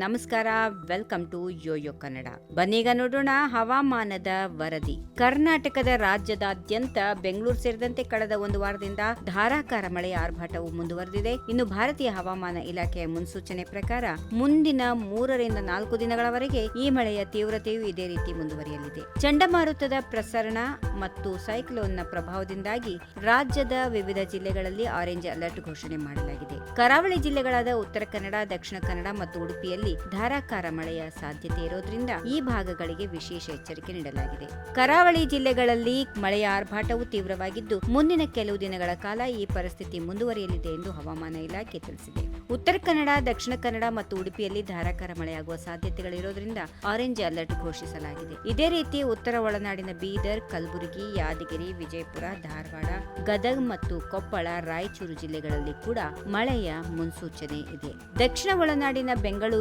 ನಮಸ್ಕಾರ. Welcome to Yoyo Kannada. ಬನ್ನೀಗ ನೋಡೋಣ ಹವಾಮಾನದ ವರದಿ. ಕರ್ನಾಟಕದ ರಾಜ್ಯದಾದ್ಯಂತ ಬೆಂಗಳೂರು ಸೇರಿದಂತೆ ಕಳೆದ ಒಂದು ವಾರದಿಂದ ಧಾರಾಕಾರ ಮಳೆಯ ಆರ್ಭಟವು ಮುಂದುವರೆದಿದೆ. ಇನ್ನು ಭಾರತೀಯ ಹವಾಮಾನ ಇಲಾಖೆಯ ಮುನ್ಸೂಚನೆ ಪ್ರಕಾರ ಮುಂದಿನ 3 ರಿಂದ 4 ದಿನಗಳವರೆಗೆ ಈ ಮಳೆಯ ತೀವ್ರತೆಯು ಇದೇ ರೀತಿ ಮುಂದುವರಿಯಲಿದೆ. ಚಂಡಮಾರುತದ ಪ್ರಸರಣ ಮತ್ತು ಸೈಕ್ಲೋನ್ನ ಪ್ರಭಾವದಿಂದಾಗಿ ರಾಜ್ಯದ ವಿವಿಧ ಜಿಲ್ಲೆಗಳಲ್ಲಿ ಆರೆಂಜ್ ಅಲರ್ಟ್ ಘೋಷಣೆ ಮಾಡಲಾಗಿದೆ. ಕರಾವಳಿ ಜಿಲ್ಲೆಗಳಾದ ಉತ್ತರ ಕನ್ನಡ, ದಕ್ಷಿಣ ಕನ್ನಡ ಮತ್ತು ಉಡುಪಿಯಲ್ಲಿ ಧಾರಾಕಾರ ಮಳೆಯ ಸಾಧ್ಯತೆ ಇರೋದ್ರಿಂದ ಈ ಭಾಗಗಳಿಗೆ ವಿಶೇಷ ಎಚ್ಚರಿಕೆ ನೀಡಲಾಗಿದೆ. ಕರಾವಳಿ ಜಿಲ್ಲೆಗಳಲ್ಲಿ ಮಳೆಯ ಆರ್ಭಟವು ತೀವ್ರವಾಗಿದ್ದು ಮುಂದಿನ ಕೆಲವು ದಿನಗಳ ಕಾಲ ಈ ಪರಿಸ್ಥಿತಿ ಮುಂದುವರಿಯಲಿದೆ ಎಂದು ಹವಾಮಾನ ಇಲಾಖೆ ತಿಳಿಸಿದೆ. ಉತ್ತರ ಕನ್ನಡ, ದಕ್ಷಿಣ ಕನ್ನಡ ಮತ್ತು ಉಡುಪಿಯಲ್ಲಿ ಧಾರಾಕಾರ ಮಳೆಯಾಗುವ ಸಾಧ್ಯತೆಗಳಿರೋದ್ರಿಂದ ಆರೆಂಜ್ ಅಲರ್ಟ್ ಘೋಷಿಸಲಾಗಿದೆ. ಇದೇ ರೀತಿ ಉತ್ತರ ಒಳನಾಡಿನ ಬೀದರ್, ಕಲಬುರಗಿ, ಯಾದಗಿರಿ, ವಿಜಯಪುರ, ಧಾರವಾಡ, ಗದಗ ಮತ್ತು ಕೊಪ್ಪಳ, ರಾಯಚೂರು ಜಿಲ್ಲೆಗಳಲ್ಲಿ ಕೂಡ ಮಳೆಯ ಮುನ್ಸೂಚನೆ ಇದೆ. ದಕ್ಷಿಣ ಒಳನಾಡಿನ ಬೆಂಗಳೂರು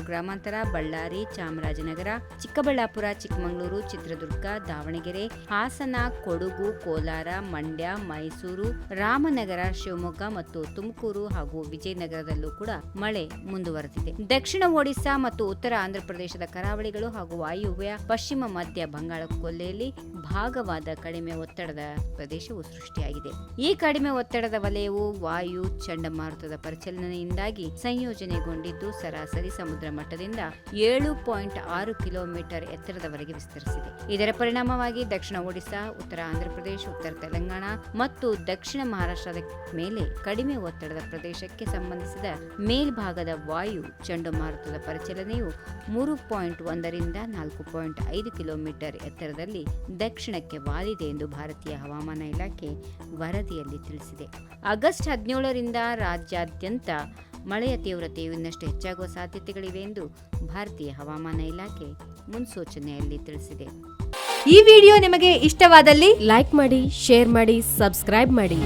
ಗ್ರಾಮಾಂತರ, ಬಳ್ಳಾರಿ, ಚಾಮರಾಜನಗರ, ಚಿಕ್ಕಬಳ್ಳಾಪುರ, ಚಿಕ್ಕಮಗಳೂರು, ಚಿತ್ರದುರ್ಗ, ದಾವಣಗೆರೆ, ಹಾಸನ, ಕೊಡಗು, ಕೋಲಾರ, ಮಂಡ್ಯ, ಮೈಸೂರು, ರಾಮನಗರ, ಶಿವಮೊಗ್ಗ ಮತ್ತು ತುಮಕೂರು ಹಾಗೂ ವಿಜಯನಗರದಲ್ಲೂ ಕೂಡ ಮಳೆ ಮುಂದುವರೆದಿದೆ. ದಕ್ಷಿಣ ಒಡಿಶಾ ಮತ್ತು ಉತ್ತರ ಆಂಧ್ರಪ್ರದೇಶದ ಕರಾವಳಿಗಳು ಹಾಗೂ ವಾಯುವ್ಯ ಪಶ್ಚಿಮ ಮಧ್ಯ ಬಂಗಾಳ ಕೊಲ್ಲಿಯಲ್ಲಿ ಭಾಗವಾದ ಕಡಿಮೆ ಒತ್ತಡದ ಪ್ರದೇಶವು ಸೃಷ್ಟಿಯಾಗಿದೆ. ಈ ಕಡಿಮೆ ಒತ್ತಡದ ವಲಯವು ವಾಯು ಚಂಡಮಾರುತದ ಪರಿಚಲನೆಯಿಂದಾಗಿ ಸಂಯೋಜನೆಗೊಂಡಿದ್ದು ಸರಾಸರಿ ಸಮುದ್ರ ಮಟ್ಟದಿಂದ 7.6 ಕಿಲೋಮೀಟರ್ ಎತ್ತರದವರೆಗೆ ವಿಸ್ತರಿಸಿದೆ. ಇದರ ಪರಿಣಾಮವಾಗಿ ದಕ್ಷಿಣ ಒಡಿಶಾ, ಉತ್ತರ ಆಂಧ್ರಪ್ರದೇಶ, ಉತ್ತರ ತೆಲಂಗಾಣ ಮತ್ತು ದಕ್ಷಿಣ ಮಹಾರಾಷ್ಟ್ರದ ಮೇಲೆ ಕಡಿಮೆ ಒತ್ತಡದ ಪ್ರದೇಶಕ್ಕೆ ಸಂಬಂಧಿಸಿದ ಮೇಲ್ಭಾಗದ ವಾಯು ಚಂಡಮಾರುತದ ಪರಿಚಲನೆಯು 3.1 ರಿಂದ 4.5 ಕಿಲೋಮೀಟರ್ ಎತ್ತರದಲ್ಲಿ ದಕ್ಷಿಣಕ್ಕೆ ವಾಲಿದೆ ಎಂದು ಭಾರತೀಯ ಹವಾಮಾನ ಇಲಾಖೆ ವರದಿಯಲ್ಲಿ ತಿಳಿಸಿದೆ. ಆಗಸ್ಟ್ 17 ರಿಂದ ರಾಜ್ಯಾದ್ಯಂತ ಮಳೆಯ ತೀವ್ರತೆಯು ಇನ್ನಷ್ಟು ಹೆಚ್ಚಾಗುವ ಸಾಧ್ಯತೆಗಳಿವೆ ಎಂದು ಭಾರತೀಯ ಹವಾಮಾನ ಇಲಾಖೆ ಮುನ್ಸೂಚನೆಯಲ್ಲಿ ತಿಳಿಸಿದೆ. ಈ ವಿಡಿಯೋ ನಿಮಗೆ ಇಷ್ಟವಾದಲ್ಲಿ ಲೈಕ್ ಮಾಡಿ, ಶೇರ್ ಮಾಡಿ, ಸಬ್ಸ್ಕ್ರೈಬ್ ಮಾಡಿ.